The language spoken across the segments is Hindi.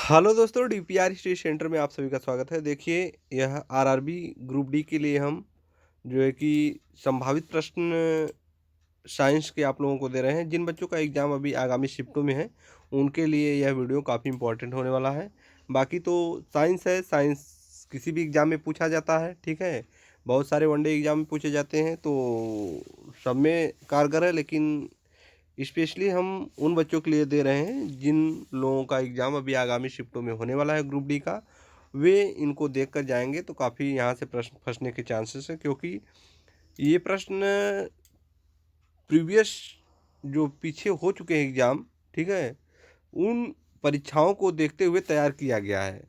हेलो दोस्तों, डीपीआर स्टडी सेंटर में आप सभी का स्वागत है। देखिए, यह आरआरबी ग्रुप डी के लिए हम जो है कि संभावित प्रश्न साइंस के आप लोगों को दे रहे हैं। जिन बच्चों का एग्ज़ाम अभी आगामी शिफ्टों में है, उनके लिए यह वीडियो काफ़ी इम्पोर्टेंट होने वाला है। बाकी तो साइंस है, साइंस किसी भी एग्ज़ाम में पूछा जाता है, ठीक है। बहुत सारे वनडे एग्ज़ाम में पूछे जाते हैं, तो सब में कारगर है, लेकिन स्पेशली हम उन बच्चों के लिए दे रहे हैं जिन लोगों का एग्ज़ाम अभी आगामी शिफ्टों में होने वाला है ग्रुप डी का। वे इनको देख कर जाएंगे तो काफ़ी यहाँ से प्रश्न फंसने के चांसेस है, क्योंकि ये प्रश्न प्रीवियस जो पीछे हो चुके हैं एग्ज़ाम, ठीक है, उन परीक्षाओं को देखते हुए तैयार किया गया है।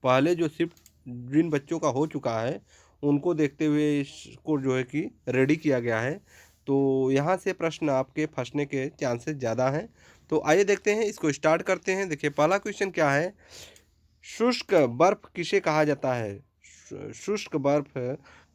पहले जो शिफ्ट जिन बच्चों का हो चुका है, उनको देखते हुए इसको जो है कि रेडी किया गया है। तो यहाँ से प्रश्न आपके फंसने के चांसेस ज़्यादा हैं। तो आइए देखते हैं, इसको स्टार्ट करते हैं। देखिए, पहला क्वेश्चन क्या है। शुष्क बर्फ किसे कहा जाता है? शुष्क बर्फ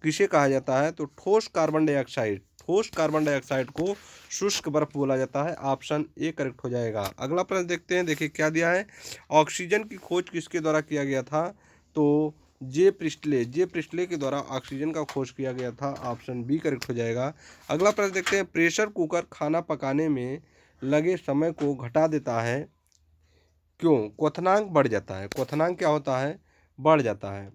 किसे कहा जाता है? तो ठोस कार्बन डाइऑक्साइड, ठोस कार्बन डाइऑक्साइड को शुष्क बर्फ बोला जाता है। ऑप्शन ए करेक्ट हो जाएगा। अगला प्रश्न देखते हैं। देखिए क्या दिया है। ऑक्सीजन की खोज किसके द्वारा किया गया था? तो जे प्रिस्टले के द्वारा ऑक्सीजन का खोज किया गया था। ऑप्शन बी करेक्ट हो जाएगा। अगला प्रश्न देखते हैं। प्रेशर कुकर खाना पकाने में लगे समय को घटा देता है, क्यों? क्वथनांक बढ़ जाता है। क्वथनांक क्या होता है? बढ़ जाता है।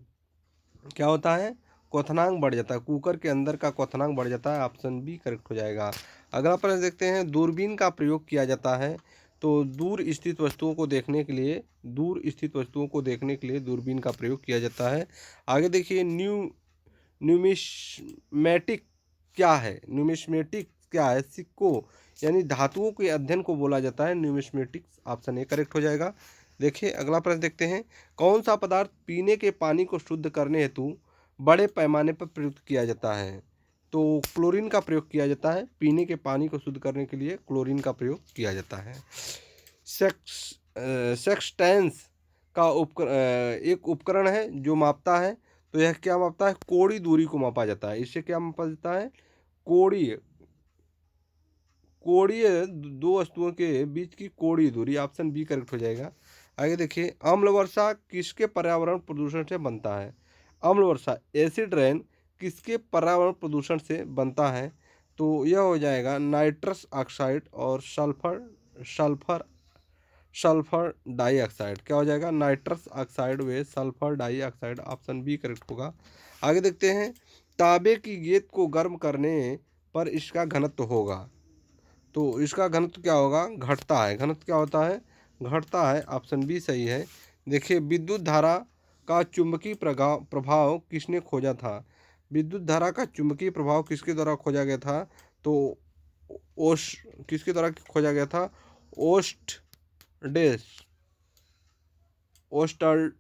क्या होता है? क्वथनांक बढ़ जाता है। कुकर के अंदर का क्वथनांक बढ़ जाता है। ऑप्शन बी करेक्ट हो जाएगा। अगला प्रश्न देखते हैं। दूरबीन का प्रयोग किया जाता है, तो दूर स्थित वस्तुओं को देखने के लिए, दूर स्थित वस्तुओं को देखने के लिए दूरबीन का प्रयोग किया जाता है। आगे देखिए, न्यूमिस्मेटिक क्या है? न्यूमिस्मेटिक क्या है? सिक्कों यानी धातुओं के अध्ययन को बोला जाता है न्यूमिस्मेटिक्स। ऑप्शन ए करेक्ट हो जाएगा। देखिए अगला प्रश्न देखते हैं। कौन सा पदार्थ पीने के पानी को शुद्ध करने हेतु बड़े पैमाने पर प्रयुक्त किया जाता है? तो क्लोरीन का प्रयोग किया जाता है। पीने के पानी को शुद्ध करने के लिए क्लोरीन का प्रयोग किया जाता है। सेक्सटेंस का एक उपकरण है जो मापता है। तो यह क्या मापता है? कोणीय दूरी को मापा जाता है। इससे क्या मापा जाता है? कोणीय कोणीय दो वस्तुओं के बीच की कोणीय दूरी। ऑप्शन बी करेक्ट हो जाएगा। आगे देखिए, अम्ल वर्षा किसके पर्यावरण प्रदूषण से बनता है? अम्ल वर्षा, एसिड रेन किसके पर्यावरण प्रदूषण से बनता है? तो यह हो जाएगा नाइट्रस ऑक्साइड और सल्फर सल्फर सल्फर डाइऑक्साइड। क्या हो जाएगा? नाइट्रस ऑक्साइड व sulphur dioxide. Option B correct होगा। आगे देखते हैं। तांबे की गेंद को गर्म करने पर इसका घनत्व होगा, तो इसका घनत्व क्या होगा? घटता है। घनत्व क्या होता है? घटता है। ऑप्शन बी सही है। देखिए, विद्युत धारा का चुंबकीय प्रभाव किसने खोजा था? विद्युत धारा का चुंबकीय प्रभाव किसके द्वारा खोजा गया था? तो ओस किसके द्वारा खोजा गया था? ओस्ट डेस ओस्टर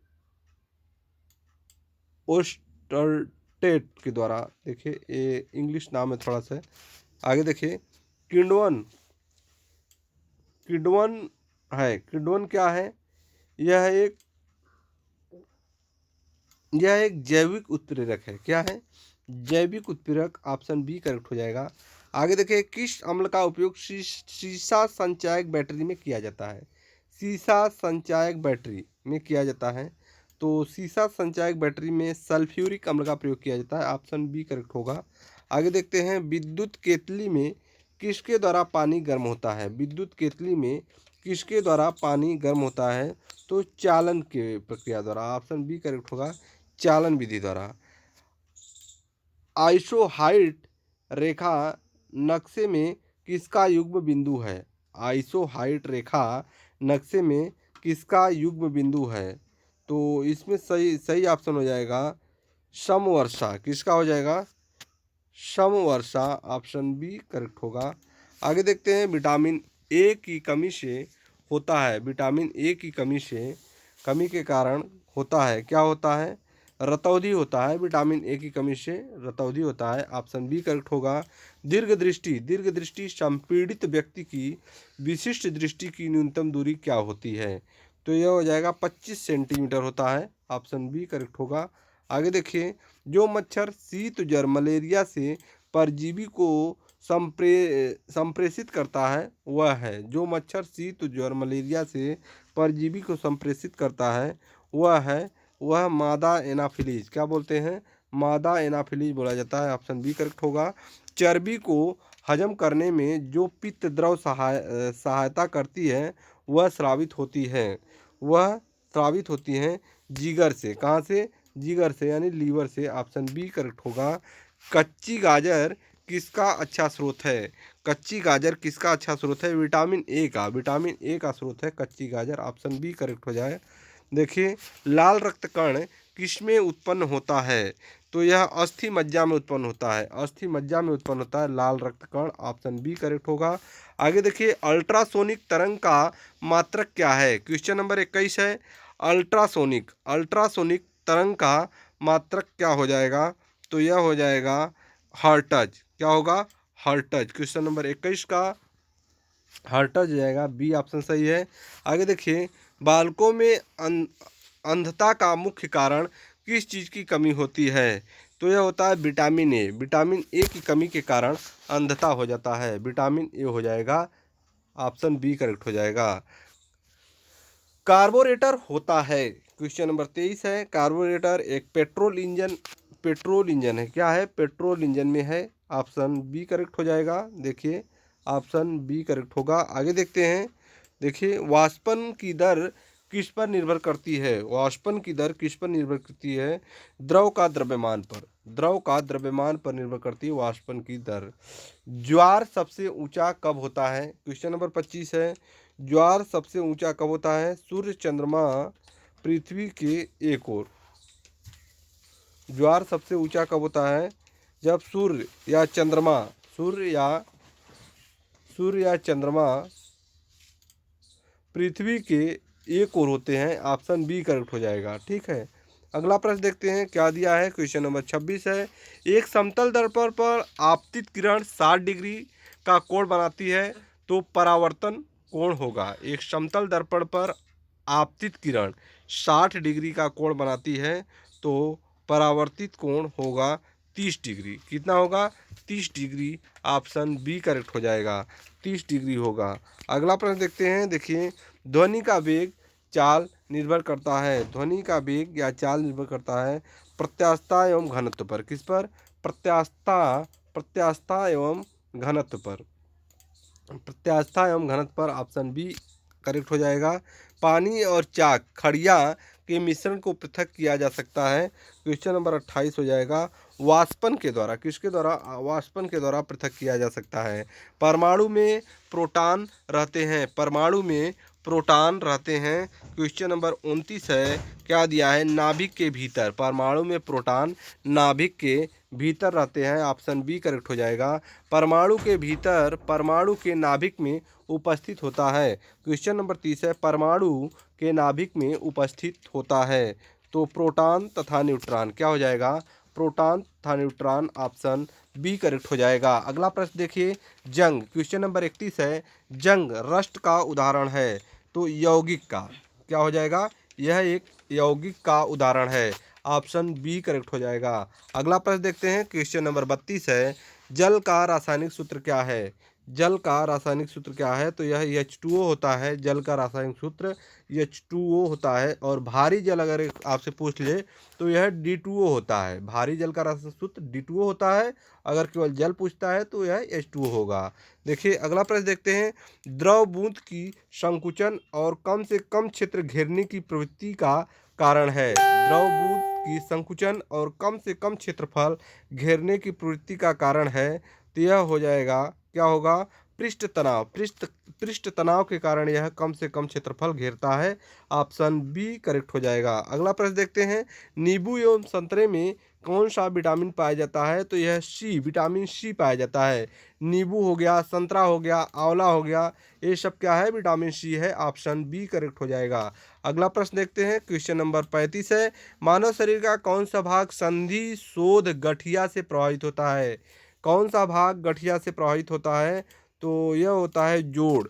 ओस्टरटेट के द्वारा। देखिए ये इंग्लिश नाम है थोड़ा सा। आगे देखिए, किण्वन किण्वन किण्वन क्या है? यह एक यह एक जैविक उत्प्रेरक है। क्या है? जैविक उत्प्रेरक। ऑप्शन बी करेक्ट हो जाएगा। आगे देखिए, किस अम्ल का उपयोग सीसा संचायक बैटरी में किया जाता है? सीसा संचायक बैटरी में किया जाता है। तो सीसा संचायक बैटरी में सल्फ्यूरिक अम्ल का प्रयोग किया जाता है। ऑप्शन बी करेक्ट होगा। आगे देखते हैं। विद्युत केतली में किसके द्वारा पानी गर्म होता है? विद्युत केतली में किसके द्वारा पानी गर्म होता है? तो चालन के प्रक्रिया द्वारा। ऑप्शन बी करेक्ट होगा। चालन विधि द्वारा। आइसोहाइट रेखा नक्शे में किसका युग्म बिंदु है? आइसोहाइट रेखा नक्शे में किसका युग्म बिंदु है? तो इसमें सही सही ऑप्शन हो जाएगा समवर्षा। किसका हो जाएगा? समवर्षा। ऑप्शन बी करेक्ट होगा। आगे देखते हैं। विटामिन ए की कमी से होता है। विटामिन ए की कमी के कारण होता है। क्या होता है? रतौंधी होता है। विटामिन ए की कमी से रतौंधी होता है। ऑप्शन बी करेक्ट होगा। दीर्घ दृष्टि संपीड़ित व्यक्ति की विशिष्ट दृष्टि की न्यूनतम दूरी क्या होती है? तो यह हो जाएगा 25 सेंटीमीटर होता है। ऑप्शन बी करेक्ट होगा। आगे देखिए, जो मच्छर शीत ज्वर मलेरिया से परजीवी को संप्रेषित करता है वह है। जो मच्छर शीत ज्वर मलेरिया से परजीवी को संप्रेषित करता है वह मादा एनाफिलीज, क्या बोलते हैं, मादा एनाफिलीज बोला जाता है। ऑप्शन बी करेक्ट होगा। चर्बी को हजम करने में जो पित्त द्रव सहायता करती है वह स्रावित होती है जिगर से। कहाँ से? जिगर से, यानी लीवर से। ऑप्शन बी करेक्ट होगा। कच्ची गाजर किसका अच्छा स्रोत है? कच्ची गाजर किसका अच्छा स्रोत है? विटामिन ए का स्रोत है कच्ची गाजर। ऑप्शन बी करेक्ट हो जाए। देखिए, लाल रक्त कण किसमें उत्पन्न होता है? तो यह अस्थि मज्जा में उत्पन्न होता है। अस्थि मज्जा में उत्पन्न होता है लाल रक्त कण। ऑप्शन बी करेक्ट होगा। आगे देखिए, अल्ट्रासोनिक तरंग का मात्रक क्या है? क्वेश्चन नंबर 21 है। अल्ट्रासोनिक तरंग का मात्रक क्या हो जाएगा? तो यह हो जाएगा हर्ट्ज। क्या होगा? हर्ट्ज। क्वेश्चन नंबर 21 का हर्ट्ज जाएगा, बी ऑप्शन सही है। आगे देखिए, बालकों में अंधता का मुख्य कारण किस चीज़ की कमी होती है? तो यह होता है विटामिन ए। विटामिन ए की कमी के कारण अंधता हो जाता है। विटामिन ए हो जाएगा। ऑप्शन बी करेक्ट हो जाएगा। कार्बोरेटर होता है, क्वेश्चन नंबर 23 है। कार्बोरेटर एक पेट्रोल इंजन है। क्या है? पेट्रोल इंजन में है। ऑप्शन बी करेक्ट हो जाएगा। देखिए, ऑप्शन बी करेक्ट होगा। आगे देखते हैं। देखिए, वाष्पन की दर किस पर निर्भर करती है? वाष्पन की दर किस पर निर्भर करती है? द्रव का द्रव्यमान पर निर्भर करती है वाष्पन की दर। ज्वार सबसे ऊंचा कब होता है? क्वेश्चन नंबर 25 है। ज्वार सबसे ऊंचा कब होता है? सूर्य चंद्रमा पृथ्वी के एक ओर। ज्वार सबसे ऊंचा कब होता है? जब सूर्य या चंद्रमा पृथ्वी के एक ओर होते हैं। ऑप्शन बी करेक्ट हो जाएगा। ठीक है, अगला प्रश्न देखते हैं क्या दिया है। क्वेश्चन नंबर 26 है। एक समतल दर्पण पर आपतित किरण 60 डिग्री का कोण बनाती है तो परावर्तन कोण होगा। एक समतल दर्पण पर आपतित किरण 60 डिग्री का कोण बनाती है तो परावर्तित कोण होगा 30 डिग्री। कितना होगा? 30 डिग्री। ऑप्शन बी करेक्ट हो जाएगा, 30 डिग्री होगा। अगला प्रश्न देखते हैं। देखिए, ध्वनि का वेग चाल निर्भर करता है। ध्वनि का वेग या चाल निर्भर करता है प्रत्यास्थता एवं घनत्व पर। किस पर? प्रत्यास्थता एवं घनत्व पर। प्रत्यास्थता एवं घनत्व पर। ऑप्शन बी करेक्ट हो जाएगा। पानी और चाक खड़िया के मिश्रण को पृथक किया जा सकता है। क्वेश्चन नंबर 28 हो जाएगा। वाष्पन के द्वारा। किसके द्वारा? वाष्पन के द्वारा पृथक किया जा सकता है। परमाणु में प्रोटॉन रहते हैं। क्वेश्चन नंबर 29 है। क्या दिया है? नाभिक के भीतर। परमाणु में प्रोटॉन नाभिक के भीतर रहते हैं। ऑप्शन बी करेक्ट हो जाएगा। परमाणु के भीतर परमाणु के नाभिक में उपस्थित होता है। क्वेश्चन नंबर 30 है। परमाणु के नाभिक में उपस्थित होता है तो प्रोटॉन तथा न्यूट्रॉन। क्या हो जाएगा? प्रोटॉन तथा न्यूट्रॉन। ऑप्शन बी करेक्ट हो जाएगा। अगला प्रश्न देखिए, जंग। क्वेश्चन नंबर 31 है। जंग रस्ट का उदाहरण है तो यौगिक का। क्या हो जाएगा? यह एक यौगिक का उदाहरण है। ऑप्शन बी करेक्ट हो जाएगा। अगला प्रश्न देखते हैं। क्वेश्चन नंबर 32 है। जल का रासायनिक सूत्र क्या है? जल का रासायनिक सूत्र क्या है? तो यह H2O होता है। जल का रासायनिक सूत्र H2O होता है। और भारी जल अगर आपसे पूछ ले तो यह D2O होता है। भारी जल का रासायनिक सूत्र D2O होता है। अगर केवल जल पूछता है तो यह H2O होगा। देखिए, अगला प्रश्न देखते हैं। द्रव बूंद की संकुचन और कम से कम क्षेत्र घेरने की प्रवृत्ति का कारण है। द्रव बूंद की संकुचन और कम से कम क्षेत्रफल घेरने की प्रवृत्ति का कारण है तो यह हो जाएगा, क्या होगा? पृष्ठ तनाव के कारण यह कम से कम क्षेत्रफल घेरता है। ऑप्शन बी करेक्ट हो जाएगा। अगला प्रश्न देखते हैं। नींबू एवं संतरे में कौन सा विटामिन पाया जाता है? तो यह विटामिन सी पाया जाता है। नींबू हो गया, संतरा हो गया, आंवला हो गया, ये सब क्या है? विटामिन सी है। ऑप्शन बी करेक्ट हो जाएगा। अगला प्रश्न देखते हैं। क्वेश्चन नंबर 35 है। मानव शरीर का कौन सा भाग संधि शोध गठिया से प्रभावित होता है? कौन सा भाग गठिया से प्रभावित होता है? तो यह होता है जोड़।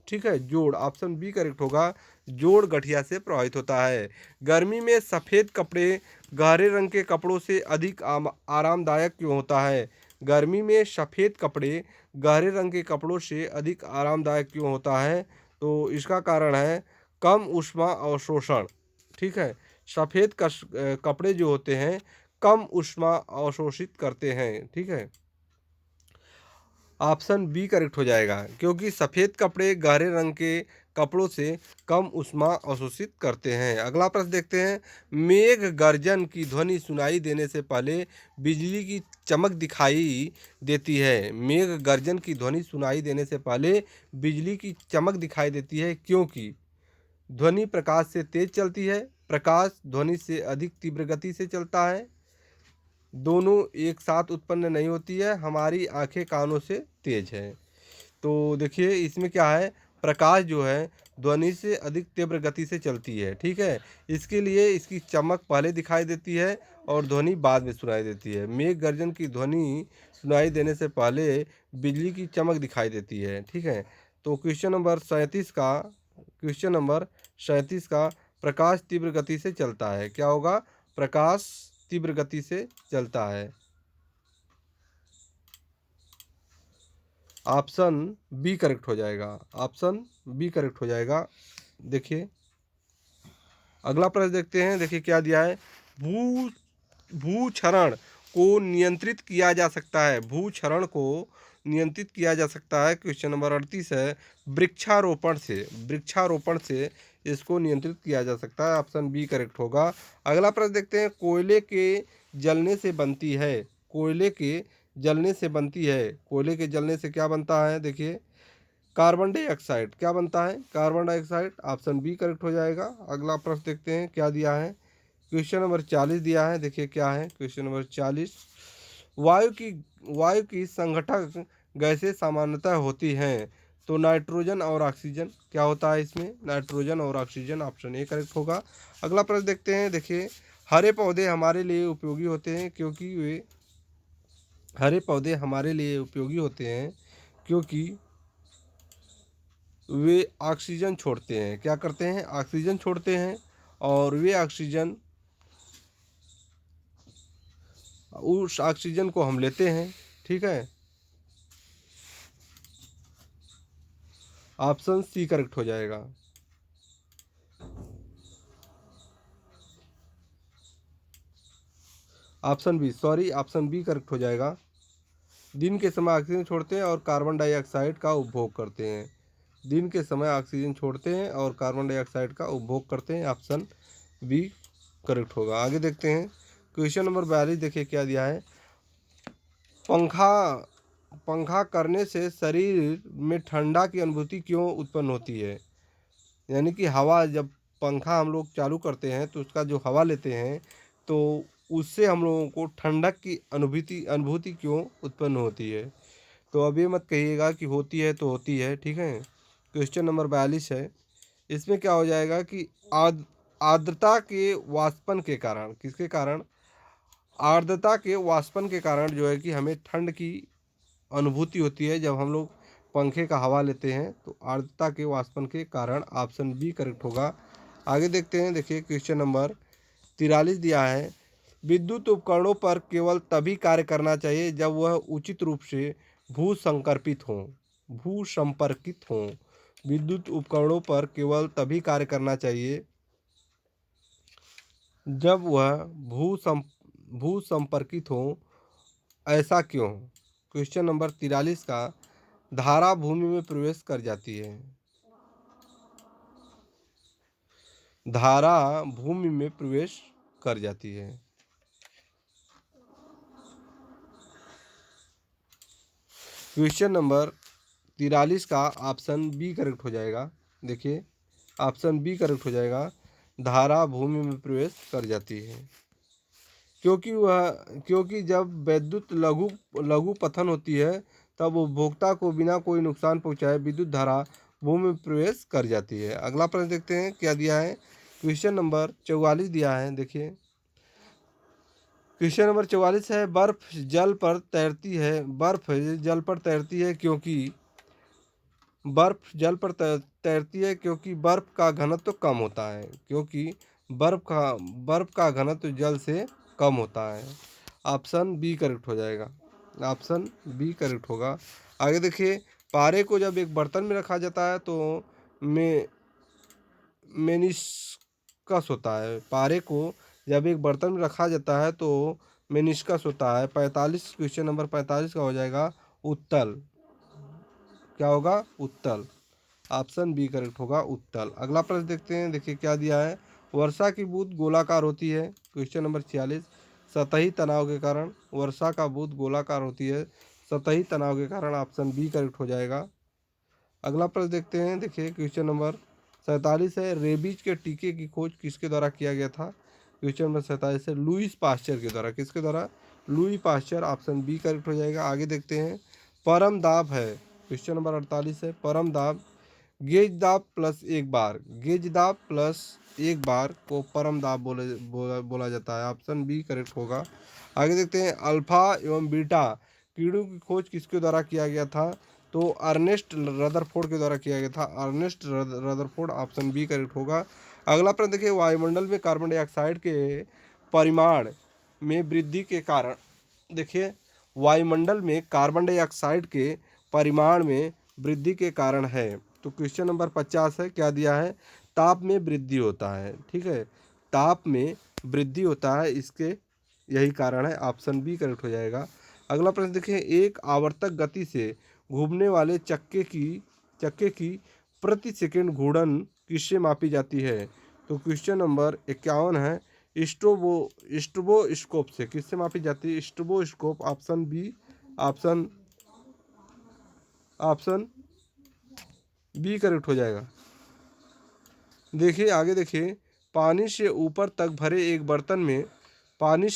ठीक है, जोड़। ऑप्शन बी करेक्ट होगा। जोड़ गठिया से प्रभावित होता है। गर्मी में सफ़ेद कपड़े गहरे रंग के कपड़ों से अधिक आरामदायक क्यों होता है? गर्मी में सफ़ेद कपड़े गहरे रंग के कपड़ों से अधिक आरामदायक क्यों होता है? तो इसका कारण है कम ऊष्मा अवशोषण। ठीक है, सफ़ेद कपड़े जो होते हैं कम ऊष्मा अवशोषित करते हैं। ठीक है, ऑप्शन बी करेक्ट हो जाएगा, क्योंकि सफ़ेद कपड़े गहरे रंग के कपड़ों से कम ऊष्मा अवशोषित करते हैं। अगला प्रश्न देखते हैं। मेघ गर्जन की ध्वनि सुनाई देने से पहले बिजली की चमक दिखाई देती है। मेघ गर्जन की ध्वनि सुनाई देने से पहले बिजली की चमक दिखाई देती है, क्योंकि ध्वनि प्रकाश से तेज चलती है, प्रकाश ध्वनि से अधिक तीव्र गति से चलता है, दोनों एक साथ उत्पन्न नहीं होती है, हमारी आंखें कानों से तेज है। तो देखिए इसमें क्या है, प्रकाश जो है ध्वनि से अधिक तीव्र गति से चलती है। ठीक है, इसके लिए इसकी चमक पहले दिखाई देती है और ध्वनि बाद में सुनाई देती है। मेघ गर्जन की ध्वनि सुनाई देने से पहले बिजली की चमक दिखाई देती है। ठीक है, तो क्वेश्चन नंबर 37 का प्रकाश तीव्र गति से चलता है, क्या होगा? प्रकाश तीव्र गति से चलता है। ऑप्शन बी करेक्ट हो जाएगा, ऑप्शन बी करेक्ट हो जाएगा। देखिए अगला प्रश्न देखते हैं। देखिए क्या दिया है, भू भूक्षरण को नियंत्रित किया जा सकता है। भूक्षरण को नियंत्रित किया जा सकता है। क्वेश्चन नंबर 38 है, वृक्षारोपण से इसको नियंत्रित किया जा सकता है। ऑप्शन बी करेक्ट होगा। अगला प्रश्न देखते हैं। कोयले के जलने से बनती है, कोयले के जलने से बनती है, कोयले के जलने से क्या बनता है? देखिए कार्बन डाइऑक्साइड। क्या बनता है? Carbon dioxide. Option B correct हो जाएगा। अगला प्रश्न देखते हैं क्या दिया है। क्वेश्चन नंबर 40 दिया है। देखिए क्या है क्वेश्चन नंबर 40, वायु की संघटक गैसें सामान्यतः होती हैं। तो नाइट्रोजन और ऑक्सीजन। क्या होता है इसमें? नाइट्रोजन और ऑक्सीजन। ऑप्शन ए करेक्ट होगा। अगला प्रश्न देखते हैं। देखिए हरे पौधे हमारे लिए उपयोगी होते हैं, क्योंकि वे हरे पौधे हमारे लिए उपयोगी होते हैं क्योंकि वे ऑक्सीजन छोड़ते हैं। क्या करते हैं? ऑक्सीजन छोड़ते हैं, और वे ऑक्सीजन, उस ऑक्सीजन को हम लेते हैं। ठीक है, ऑप्शन सी करेक्ट हो जाएगा। ऑप्शन बी करेक्ट हो जाएगा। दिन के समय ऑक्सीजन छोड़ते हैं और कार्बन डाइऑक्साइड का उपभोग करते हैं। दिन के समय ऑक्सीजन छोड़ते हैं और कार्बन डाइऑक्साइड का उपभोग करते हैं। ऑप्शन बी करेक्ट होगा। आगे देखते हैं। क्वेश्चन नंबर 42 देखिए क्या दिया है। पंखा पंखा करने से शरीर में ठंडा की अनुभूति क्यों उत्पन्न होती है? यानी कि हवा, जब पंखा हम लोग चालू करते हैं तो उसका जो हवा लेते हैं तो उससे हम लोगों को ठंडक की अनुभूति क्यों उत्पन्न होती है? तो अब ये मत कहिएगा कि होती है तो होती है। ठीक है, क्वेश्चन नंबर 42 है। इसमें क्या हो जाएगा कि आर्द्रता के वाष्पन के कारण, किसके कारण? आर्द्रता के वाष्पन के कारण जो है कि हमें ठंड की अनुभूति होती है जब हम लोग पंखे का हवा लेते हैं, तो आर्द्रता के वाष्पन के कारण। ऑप्शन बी करेक्ट होगा। आगे देखते हैं। देखिए क्वेश्चन नंबर 43 दिया है। विद्युत उपकरणों पर केवल तभी कार्य करना चाहिए जब वह उचित रूप से भूसंपर्कित हों। भूसंपर्कित हों। विद्युत उपकरणों पर केवल तभी कार्य करना चाहिए जब वह भूसंपर्कित हो। ऐसा क्यों? क्वेश्चन नंबर 43 का, धारा भूमि में प्रवेश कर जाती है। धारा भूमि में प्रवेश कर जाती है। क्वेश्चन नंबर 43 का ऑप्शन बी करेक्ट हो जाएगा। देखिए ऑप्शन बी करेक्ट हो जाएगा। धारा भूमि में प्रवेश कर जाती है क्योंकि जब विद्युत लघु लघु पतन होती है तब उपभोक्ता को बिना कोई नुकसान पहुंचाए विद्युत धारा भूमि में प्रवेश कर जाती है। अगला प्रश्न देखते हैं क्या दिया है। क्वेश्चन नंबर 44 दिया है। देखिए क्वेश्चन नंबर 44 है, बर्फ जल पर तैरती है। बर्फ जल पर तैरती है क्योंकि तैरती है क्योंकि बर्फ का घनत्व कम होता है। क्योंकि बर्फ का घनत्व जल से कम होता है। ऑप्शन बी करेक्ट हो जाएगा। ऑप्शन बी करेक्ट होगा। आगे देखिए, पारे को जब एक बर्तन में रखा जाता है तो में मेनिस्कस होता है। पारे को जब एक बर्तन में रखा जाता है तो मेनिस्कस होता है। 45, क्वेश्चन नंबर 45 का हो जाएगा उत्तल। क्या होगा? उत्तल। ऑप्शन बी करेक्ट होगा, उत्तल। अगला प्रश्न देखते हैं, देखिए क्या दिया है। वर्षा की बूंद गोलाकार होती है। क्वेश्चन नंबर 46, सतही तनाव के कारण वर्षा का बूंद गोलाकार होती है। सतही तनाव के कारण ऑप्शन बी करेक्ट हो जाएगा। अगला प्रश्न देखते हैं, देखिए क्वेश्चन नंबर 47 है, रेबीज के टीके की खोज किसके द्वारा किया गया था। क्वेश्चन नंबर 47 है, लुईस पास्चर के द्वारा। किसके द्वारा? Louis Pasteur. Option B correct हो जाएगा। आगे देखते हैं, परम दाब है। क्वेश्चन नंबर 48 है, परम दाब गेज दाब प्लस एक बार, गेज दाब प्लस एक बार को परम दाब बोला जाता है। ऑप्शन बी करेक्ट होगा। आगे देखते हैं, अल्फा एवं बीटा कीड़ों की खोज किसके द्वारा किया गया था। तो अर्नेस्ट रदरफोर्ड के द्वारा किया गया था। Ernest Rutherford. Option B correct होगा। अगला प्रश्न देखिए, वायुमंडल में कार्बन डाइऑक्साइड के परिमाण में वृद्धि के कारण, देखिए वायुमंडल में कार्बन डाइऑक्साइड के परिमाण में वृद्धि के कारण है। तो क्वेश्चन नंबर 50 है, क्या दिया है। ताप में वृद्धि होता है। ठीक है, ताप में वृद्धि होता है, इसके यही कारण है। ऑप्शन बी करेक्ट हो जाएगा। अगला प्रश्न देखिए, एक आवर्तक गति से घूमने वाले चक्के की प्रति सेकंड घूर्णन किससे मापी जाती है। तो क्वेश्चन नंबर 51 है, स्ट्रोबोस्कोप से। किससे मापी जाती है? Stroboscope. Option B, option option B correct हो जाएगा। देखिए आगे देखिए, पानी से ऊपर तक भरे एक बर्तन में पानी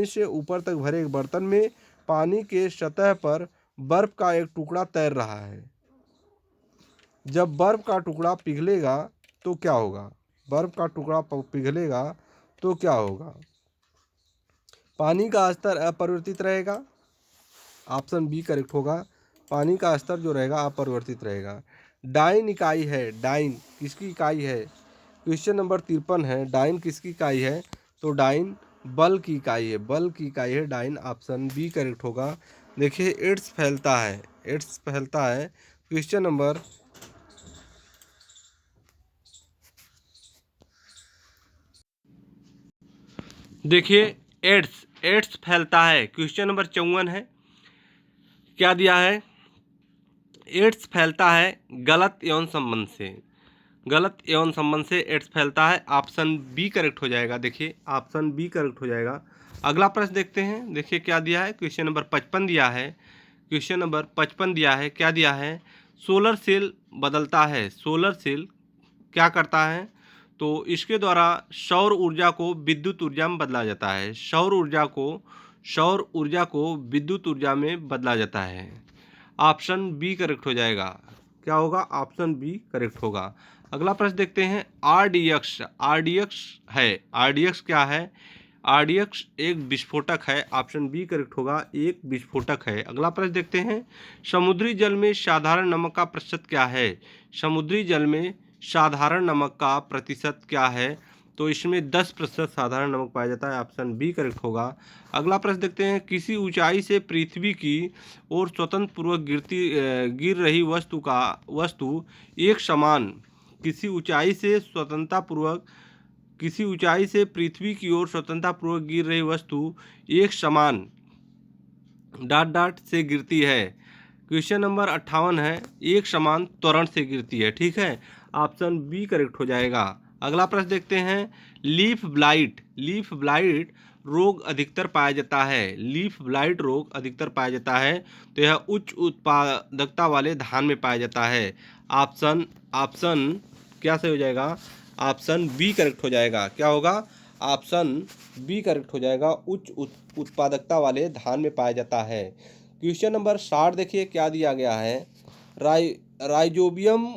से ऊपर तक भरे एक बर्तन में पानी के सतह पर बर्फ का एक टुकड़ा तैर रहा है। जब बर्फ का टुकड़ा पिघलेगा तो क्या होगा? बर्फ का टुकड़ा पिघलेगा तो क्या होगा? पानी का स्तर अपरिवर्तित रहेगा। ऑप्शन बी करेक्ट होगा। पानी का स्तर जो रहेगा अपरिवर्तित रहेगा। डाइन इकाई है। डाइन किसकी इकाई है? क्वेश्चन नंबर 53 है, डाइन किसकी इकाई है। तो डाइन बल की इकाई है। बल की इकाई है डाइन। ऑप्शन बी करेक्ट होगा। देखिए, एड्स फैलता है। एड्स फैलता है। क्वेश्चन नंबर, देखिए एड्स एड्स फैलता है। क्वेश्चन नंबर 54 है, क्या दिया है। एड्स फैलता है गलत यौन संबंध से। गलत यौन संबंध से एड्स फैलता है। ऑप्शन बी करेक्ट हो जाएगा। देखिए ऑप्शन बी करेक्ट हो जाएगा। अगला प्रश्न देखते हैं, देखिए क्या दिया है। क्वेश्चन नंबर 55 दिया है। क्वेश्चन नंबर 55 दिया है, क्या दिया है। सोलर सेल बदलता है। सोलर सेल क्या करता है। तो इसके द्वारा सौर ऊर्जा को विद्युत ऊर्जा में बदला जाता है। सौर ऊर्जा को विद्युत ऊर्जा में बदला जाता है। ऑप्शन बी करेक्ट हो जाएगा। क्या होगा? ऑप्शन बी करेक्ट होगा। अगला प्रश्न देखते हैं, आरडीएक्स। आरडीएक्स है, आरडीएक्स क्या है। आरडीएक्स एक विस्फोटक है। ऑप्शन बी करेक्ट होगा, एक विस्फोटक है। अगला प्रश्न देखते हैं, समुद्री जल में साधारण नमक का प्रतिशत क्या है। समुद्री जल में साधारण नमक का प्रतिशत क्या है। तो इसमें 10% साधारण नमक पाया जाता है। ऑप्शन बी करेक्ट होगा। अगला प्रश्न देखते हैं, किसी ऊंचाई से पृथ्वी की ओर स्वतंत्र पूर्वक गिर रही वस्तु एक समान, किसी ऊंचाई से पृथ्वी की ओर स्वतंत्रतापूर्वक गिर रही वस्तु एक समान डॉट डॉट से गिरती है। क्वेश्चन नंबर 58 है, एक समान त्वरण से गिरती है। ठीक है, ऑप्शन बी करेक्ट हो जाएगा। अगला प्रश्न देखते हैं, लीफ ब्लाइट रोग अधिकतर पाया जाता है। लीफ ब्लाइट रोग अधिकतर पाया जाता है। तो यह उच्च उत्पादकता वाले धान में पाया जाता है। ऑप्शन क्या सही हो जाएगा। ऑप्शन बी करेक्ट हो जाएगा। क्या होगा? ऑप्शन बी करेक्ट हो जाएगा, उच्च उत्पादकता वाले धान में पाया जाता है। क्वेश्चन नंबर 60 देखिए, क्या दिया गया है। राइजोबियम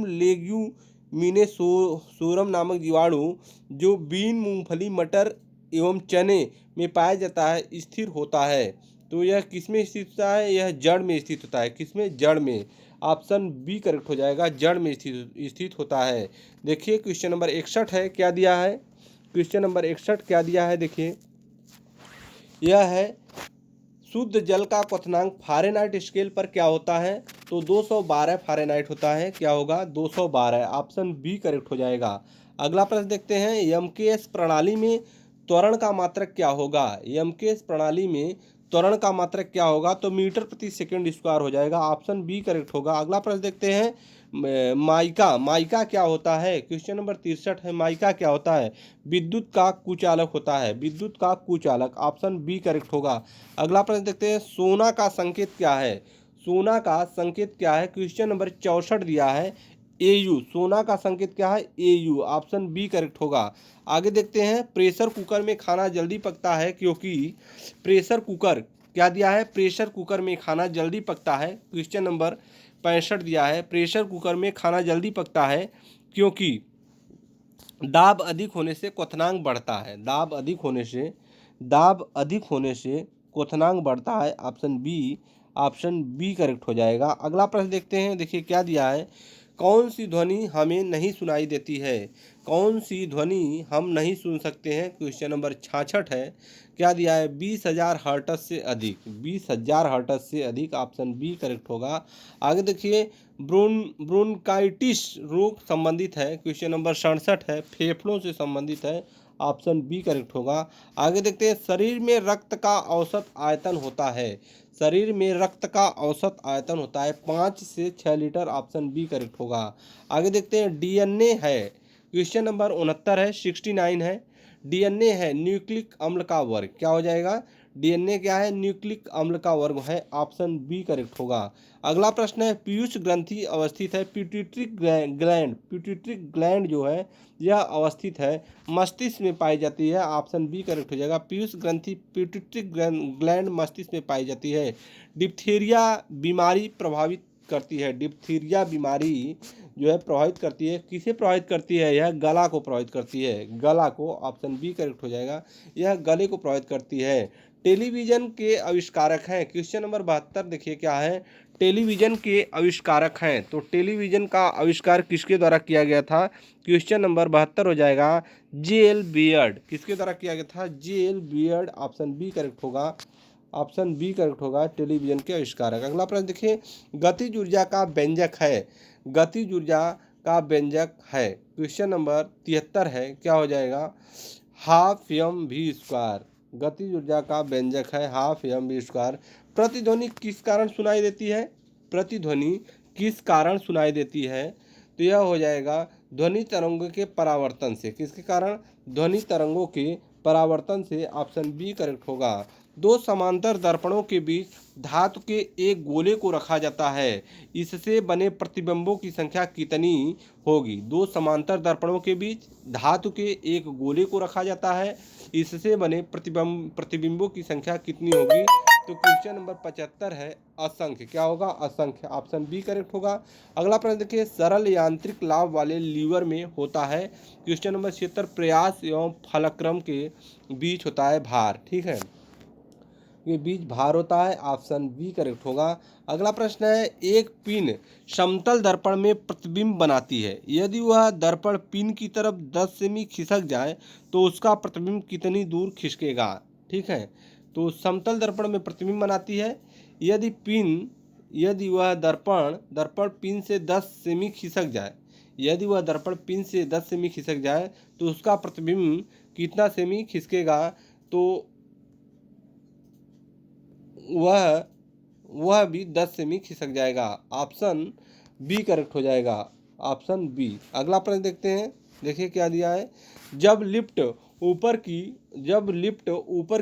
लेग्यूमिनेसोरम नामक जीवाणु जो बीन, मूंगफली, मटर एवं चने में पाया जाता है, स्थिर होता है। तो यह किसमें स्थित होता है? यह जड़ में स्थित होता है। किसमें? जड़ में। ऑप्शन बी करेक्ट हो जाएगा, जड़ में स्थित होता है। देखिए क्वेश्चन नंबर 61 है, क्या दिया है। क्वेश्चन नंबर 61 क्या दिया है, देखिए यह है शुद्ध जल का क्वथनांक फ़ारेनहाइट स्केल पर क्या होता है? तो 212 फ़ारेनहाइट होता है। क्या होगा? 212। ऑप्शन बी करेक्ट हो जाएगा। अगला प्रश्न देखते हैं, यमकेश प्रणाली में त्वरण का मात्रक क्या होगा? यमकेश प्रणाली में त्वरण का मात्रक क्या होगा? तो मीटर प्रति सेकंड स्क्वायर हो जाएगा। ऑप्शन बी करेक्ट होगा। अगला प्रश्न देखते हैं, माइका माइका क्या होता है? क्वेश्चन नंबर 63 है, माइका क्या होता है? विद्युत का कुचालक होता है। विद्युत का कुचालक। ऑप्शन बी करेक्ट होगा। अगला प्रश्न देखते हैं, सोना का संकेत क्या है? सोना का संकेत क्या है? क्वेश्चन नंबर 64 दिया है, एयू। सोना का संकेत क्या है? एयू। ऑप्शन बी करेक्ट होगा। आगे देखते हैं, प्रेशर कुकर में खाना जल्दी पकता है क्योंकि प्रेशर कुकर क्या दिया है? प्रेशर कुकर में खाना जल्दी पकता है। क्वेश्चन नंबर 65 दिया है, प्रेशर कुकर में खाना जल्दी पकता है क्योंकि दाब अधिक होने से क्वथनांक बढ़ता है। दाब अधिक होने से क्वथनांक बढ़ता है। ऑप्शन बी करेक्ट हो जाएगा। अगला प्रश्न देखते हैं, देखिए क्या दिया है, कौन सी ध्वनि हमें नहीं सुनाई देती है? कौन सी ध्वनि हम नहीं सुन सकते हैं? क्वेश्चन नंबर 66 है। क्या दिया है? 20,000 हर्ट्ज से अधिक। 20,000 हर्ट्ज से अधिक। ऑप्शन बी करेक्ट होगा। आगे देखिए, ब्रोंकाइटिस रोग संबंधित है। क्वेश्चन नंबर 67 है, फेफड़ों से संबंधित है। ऑप्शन बी करेक्ट होगा। आगे देखते हैं, शरीर में रक्त का औसत आयतन होता है। शरीर में रक्त का औसत आयतन होता है 5 से 6 लीटर। ऑप्शन बी करेक्ट होगा। आगे देखते हैं, डीएनए है। क्वेश्चन नंबर 69 है, 69 है। डीएनए है न्यूक्लिक अम्ल का वर्ग। क्या हो जाएगा? डीएनए क्या है? न्यूक्लिक अम्ल का वर्ग है। ऑप्शन बी करेक्ट होगा। अगला प्रश्न है, पीयूष ग्रंथि अवस्थित है। पिट्यूटरी ग्लैंड जो है यह अवस्थित है मस्तिष्क में पाई जाती है। ऑप्शन बी करेक्ट हो जाएगा। पीयूष ग्रंथि पिट्यूटरी ग्लैंड मस्तिष्क में पाई जाती है। डिप्थीरिया बीमारी प्रभावित करती है। डिप्थीरिया बीमारी जो है प्रभावित करती है, किसे प्रभावित करती है? यह गला को प्रभावित करती है। गला को। ऑप्शन बी करेक्ट हो जाएगा। यह गले को प्रभावित करती है। टेलीविजन के आविष्कारक हैं। क्वेश्चन नंबर 72 देखिए क्या है, टेलीविजन के आविष्कारक हैं। तो टेलीविजन का आविष्कार किसके द्वारा किया गया था? क्वेश्चन नंबर 72 हो जाएगा, जे.एल. बियर्ड। किसके द्वारा किया गया था? जे.एल. बियर्ड। ऑप्शन बी करेक्ट होगा। ऑप्शन बी करेक्ट होगा, टेलीविजन के आविष्कारक। अगला प्रश्न देखिए, गतिज ऊर्जा का व्यंजक है। गतिज ऊर्जा का व्यंजक है। क्वेश्चन नंबर 73 है। क्या हो जाएगा? Half M V square. गतिज ऊर्जा का व्यंजक है हाफ एम वी स्क्वायर। प्रतिध्वनि किस कारण सुनाई देती है? प्रतिध्वनि किस कारण सुनाई देती है? तो यह हो जाएगा ध्वनि तरंगों के परावर्तन से। किसके कारण? ध्वनि तरंगों के परावर्तन से। ऑप्शन बी करेक्ट होगा। दो समांतर दर्पणों के बीच धातु के एक गोले को रखा जाता है, इससे बने प्रतिबिंबों की संख्या कितनी होगी? दो समांतर दर्पणों के बीच धातु के एक गोले को रखा जाता है, इससे बने प्रतिबिंबों की संख्या कितनी होगी? तो क्वेश्चन नंबर 75 है, असंख्य। क्या होगा? असंख्य। ऑप्शन बी करेक्ट होगा। अगला प्रश्न देखिए, सरल यांत्रिक लाभ वाले लीवर में होता है। क्वेश्चन नंबर 76, प्रयास एवं फलक्रम के बीच होता है भार। ठीक है, ये बीच भार होता है। ऑप्शन बी करेक्ट होगा। अगला प्रश्न है, एक पिन समतल दर्पण में प्रतिबिंब बनाती है। यदि वह दर्पण पिन की तरफ 10 सेमी खिसक जाए तो उसका प्रतिबिंब कितनी दूर खिसकेगा? ठीक है, तो समतल दर्पण में प्रतिबिंब बनाती है। यदि वह दर्पण पिन से 10 सेमी खिसक जाए, यदि वह दर्पण पिन से 10 सेमी खिसक जाए तो उसका प्रतिबिंब कितना सेमी खिसकेगा? तो वह भी 10 सेमी खिसक जाएगा। ऑप्शन बी करेक्ट हो जाएगा। Option B. अगला प्रश्न देखते हैं, देखिए क्या दिया है, जब लिफ्ट ऊपर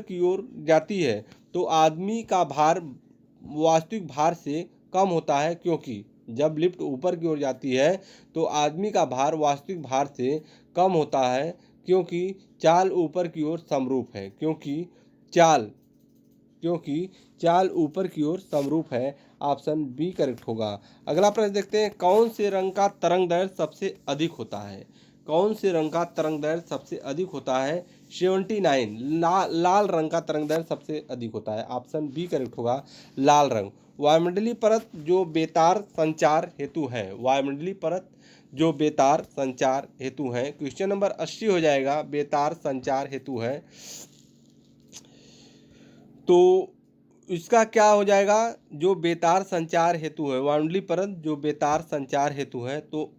की ओर जाती है तो आदमी का भार वास्तविक भार से कम होता है क्योंकि? जब लिफ्ट ऊपर की ओर जाती है तो आदमी का भार वास्तविक भार से कम होता है क्योंकि चाल ऊपर की ओर समरूप है। क्योंकि चाल ऊपर की ओर समरूप है। ऑप्शन बी करेक्ट होगा। अगला प्रश्न देखते हैं, कौन से रंग का तरंग दैर्ध्य सबसे अधिक होता है? कौन से रंग का तरंग दैर्ध्य सबसे अधिक होता है? 79। लाल रंग का तरंग दैर्ध्य सबसे अधिक होता है। ऑप्शन बी करेक्ट होगा, लाल रंग। वायुमंडलीय परत जो बेतार संचार हेतु है। वायुमंडलीय परत जो बेतार संचार हेतु है। क्वेश्चन नंबर 80 हो जाएगा, बेतार संचार हेतु है। तो इसका क्या हो जाएगा, जो बेतार संचार हेतु है, वायुमंडलीय परत जो बेतार संचार हेतु है, तो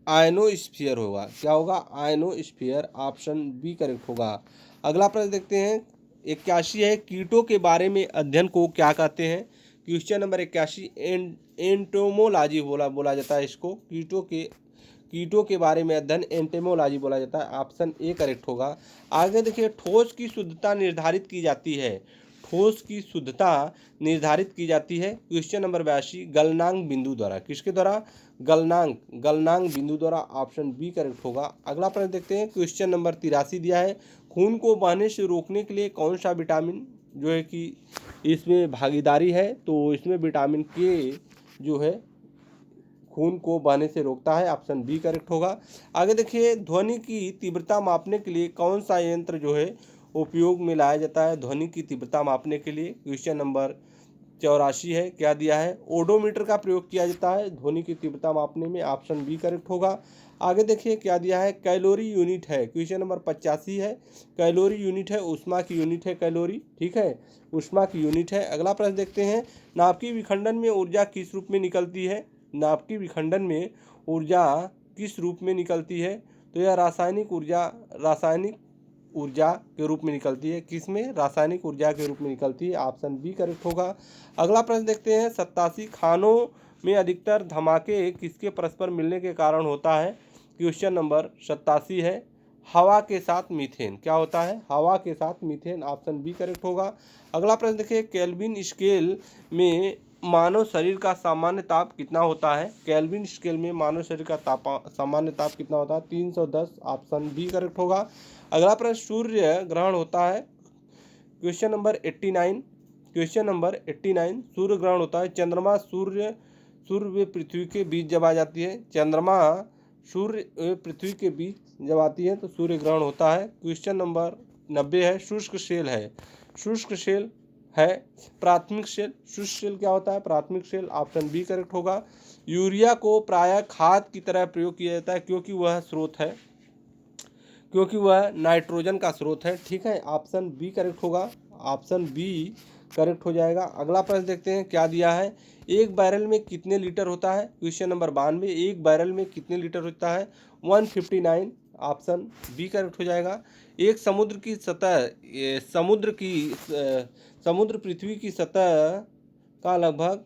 आयनोस्फीयर होगा। क्या होगा, आयनोस्फीयर, ऑप्शन बी करेक्ट होगा। अगला प्रश्न देखते हैं, 81 है, कीटों के बारे में अध्ययन को क्या कहते हैं। क्वेश्चन नंबर 81, एंटोमोलॉजी बोला जाता है इसको। कीटों के बारे में अध्ययन एंटेमोलॉजी बोला जाता है। ऑप्शन ए करेक्ट होगा। आगे देखिए, ठोस की शुद्धता निर्धारित की जाती है। ठोस की शुद्धता निर्धारित की जाती है। क्वेश्चन नंबर 82, गलनांक बिंदु द्वारा। किसके द्वारा, गलनांक बिंदु द्वारा। ऑप्शन बी करेक्ट होगा। अगला प्रश्न देखते हैं, क्वेश्चन नंबर 83 दिया है, खून को बहने से रोकने के लिए कौन सा विटामिन जो है कि इसमें भागीदारी है, तो इसमें विटामिन के जो है खून को बहने से रोकता है। ऑप्शन बी करेक्ट होगा। आगे देखिए, ध्वनि की तीव्रता मापने के लिए कौन सा यंत्र जो है उपयोग में लाया जाता है। ध्वनि की तीव्रता मापने के लिए क्वेश्चन नंबर 84 है, क्या दिया है, ओडोमीटर का प्रयोग किया जाता है ध्वनि की तीव्रता मापने में। ऑप्शन बी करेक्ट होगा। आगे देखिए, क्या दिया है, कैलोरी यूनिट है। क्वेश्चन नंबर 85 है, कैलोरी यूनिट है, ऊष्मा की यूनिट है कैलोरी, ठीक है, ऊष्मा की यूनिट है। अगला प्रश्न देखते हैं, नाभिकीय विखंडन में ऊर्जा किस रूप में निकलती है। नाभिकीय विखंडन में ऊर्जा किस रूप में निकलती है, तो यह रासायनिक ऊर्जा के रूप में निकलती है। किसमें, रासायनिक ऊर्जा के रूप में निकलती है। ऑप्शन बी करेक्ट होगा। अगला प्रश्न देखते हैं, 87 खानों में अधिकतर धमाके किसके परस्पर मिलने के कारण होता है। क्वेश्चन नंबर 87 है, हवा के साथ मीथेन। क्या होता है, हवा के साथ मीथेन। ऑप्शन बी करेक्ट होगा। अगला प्रश्न देखिए, केल्विन स्केल में मानव शरीर का सामान्य ताप कितना होता है। केल्विन स्केल में मानव शरीर का सामान्य ताप कितना होता है, 310। ऑप्शन बी करेक्ट होगा। अगला प्रश्न, सूर्य ग्रहण होता है। क्वेश्चन नंबर 89, सूर्य ग्रहण होता है, चंद्रमा सूर्य व पृथ्वी के बीच जब आ जाती है। चंद्रमा सूर्य व पृथ्वी के बीच जब आती है तो सूर्य ग्रहण होता है। क्वेश्चन नंबर 90 है, शुष्क शेल है। शुष्क शेल है प्राथमिक शेल। शुष्क शेल क्या होता है, प्राथमिक शेल। ऑप्शन बी करेक्ट होगा। यूरिया को प्रायः खाद की तरह प्रयोग किया जाता है क्योंकि वह नाइट्रोजन का स्रोत है, ठीक है। ऑप्शन बी करेक्ट होगा। ऑप्शन बी करेक्ट हो जाएगा। अगला प्रश्न देखते हैं, क्या दिया है, एक बैरल में कितने लीटर होता है। क्वेश्चन नंबर 92, एक बैरल में कितने लीटर होता है, 159। ऑप्शन बी करेक्ट हो जाएगा। एक समुद्र की सतह समुद्र पृथ्वी की सतह का लगभग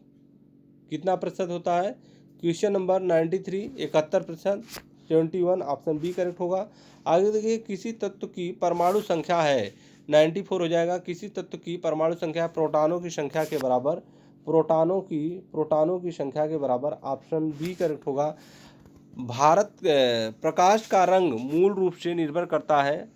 कितना प्रतिशत होता है। Question number 93, 71%, 71। Option B correct होगा। आगे देखिए, किसी तत्व की परमाणु संख्या है, 94 हो जाएगा। किसी तत्व की परमाणु संख्या प्रोटॉनों की संख्या के बराबर, प्रोटॉनों की संख्या के बराबर। ऑप्शन बी करेक्ट होगा। प्रकाश का रंग मूल रूप से निर्भर करता है।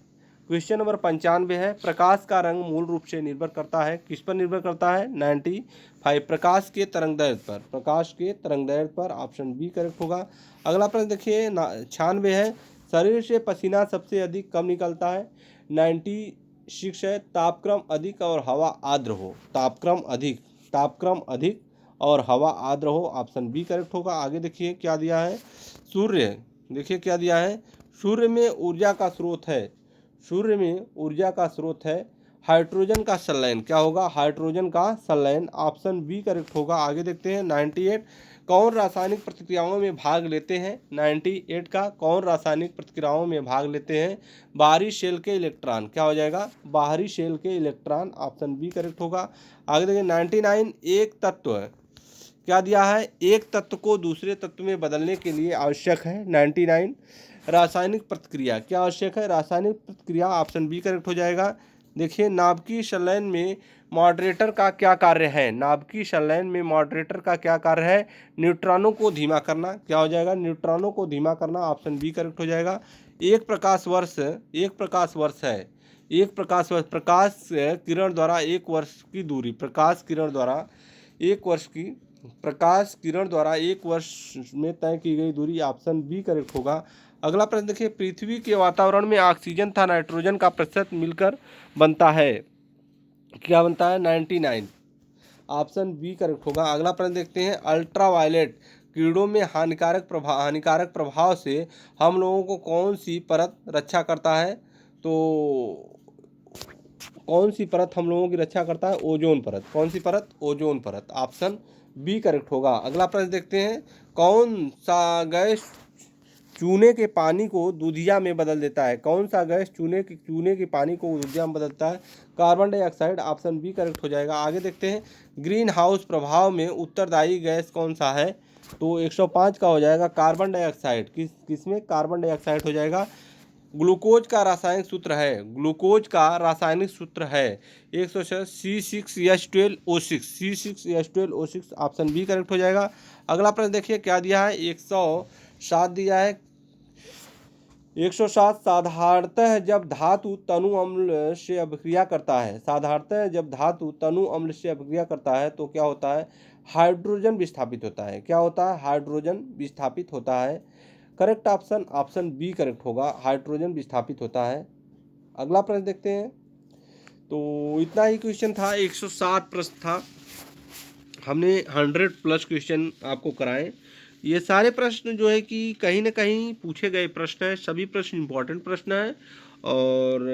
क्वेश्चन नंबर 95 है, प्रकाश का रंग मूल रूप से निर्भर करता है, किस पर निर्भर करता है, 95, प्रकाश के तरंगदैर्घ्य पर। ऑप्शन बी करेक्ट होगा। अगला प्रश्न देखिए, 96 है, शरीर से पसीना सबसे अधिक कब निकलता है। 96 है, तापक्रम अधिक और हवा आर्द्र हो। तापक्रम अधिक और हवा आर्द्र हो। ऑप्शन बी करेक्ट होगा। आगे देखिए, क्या दिया है, सूर्य में ऊर्जा का स्रोत है हाइड्रोजन का संलयन। क्या होगा, हाइड्रोजन का संलयन। ऑप्शन बी करेक्ट होगा। आगे देखते हैं, 98, कौन रासायनिक प्रतिक्रियाओं में भाग लेते हैं। 98 का, कौन रासायनिक प्रतिक्रियाओं में भाग लेते हैं, बाहरी शेल के इलेक्ट्रॉन। क्या हो जाएगा, बाहरी शेल के इलेक्ट्रॉन। ऑप्शन बी करेक्ट होगा। आगे देखिए, 99, एक तत्व है, क्या दिया है, एक तत्व को दूसरे तत्व में बदलने के लिए आवश्यक है। 99, रासायनिक प्रतिक्रिया। क्या आवश्यक है, रासायनिक प्रतिक्रिया। ऑप्शन बी करेक्ट हो जाएगा। देखिए, नाभिकीय संलयन में मॉडरेटर का क्या कार्य है। नाभिकीय संलयन में मॉडरेटर का क्या कार्य है, न्यूट्रॉनों को धीमा करना। क्या हो जाएगा, न्यूट्रॉनों को धीमा करना। ऑप्शन बी करेक्ट हो जाएगा। एक प्रकाश वर्ष है, प्रकाश किरण द्वारा एक वर्ष की दूरी, प्रकाश किरण द्वारा एक वर्ष में तय की गई दूरी। ऑप्शन बी करेक्ट होगा। अगला प्रश्न देखिए, पृथ्वी के वातावरण में ऑक्सीजन तथा नाइट्रोजन का प्रतिशत मिलकर बनता है। क्या बनता है, 99। ऑप्शन बी करेक्ट होगा। अगला प्रश्न देखते हैं, अल्ट्रावायलेट किरणों में हानिकारक प्रभाव से हम लोगों को कौन सी परत रक्षा करता है। तो कौन सी परत हम लोगों की रक्षा करता है? ओजोन परत। कौन सी परत? ओजोन परत। ऑप्शन बी करेक्ट होगा। अगला प्रश्न देखते हैं, कौन सा गैस चूने के पानी को दूधिया में बदल देता है? कौन सा गैस चूने के पानी को दूधिया में बदलता है? Carbon dioxide. Option B correct हो जाएगा। आगे देखते हैं, ग्रीन हाउस प्रभाव में उत्तरदायी गैस कौन सा है? तो 105 का हो जाएगा कार्बन डाइऑक्साइड। किसमें? कार्बन डाइऑक्साइड हो जाएगा। ग्लूकोज का रासायनिक सूत्र है, ग्लूकोज का रासायनिक सूत्र है 106 C6H12O6, C6H12O6। Option B correct हो जाएगा। अगला प्रश्न देखिए क्या दिया है, 107 दिया है। 107 साधारणतः जब धातु तनु अम्ल से अभिक्रिया करता है, साधारणतः जब धातु तनु अम्ल से अभिक्रिया करता है तो क्या होता है? हाइड्रोजन विस्थापित होता है। क्या होता है? हाइड्रोजन विस्थापित होता है। Correct option option B correct होगा, हाइड्रोजन विस्थापित होता है। अगला प्रश्न देखते हैं। तो इतना ही क्वेश्चन था, 107 प्रश्न था, हमने 100 प्लस क्वेश्चन आपको कराए। ये सारे प्रश्न जो है कि कहीं ना कहीं पूछे गए प्रश्न हैं, सभी प्रश्न इंपॉर्टेंट प्रश्न हैं और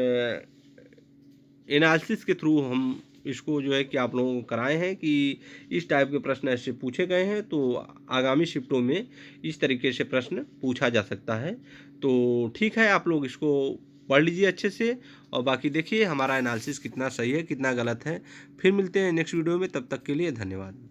एनालिसिस के थ्रू हम इसको जो है कि आप लोगों को कराए हैं कि इस टाइप के प्रश्न ऐसे पूछे गए हैं, तो आगामी शिफ्टों में इस तरीके से प्रश्न पूछा जा सकता है। तो ठीक है, आप लोग इसको पढ़ लीजिए अच्छे से और बाकी देखिए हमारा एनालिसिस कितना सही है कितना गलत है। फिर मिलते हैं नेक्स्ट वीडियो में, तब तक के लिए धन्यवाद।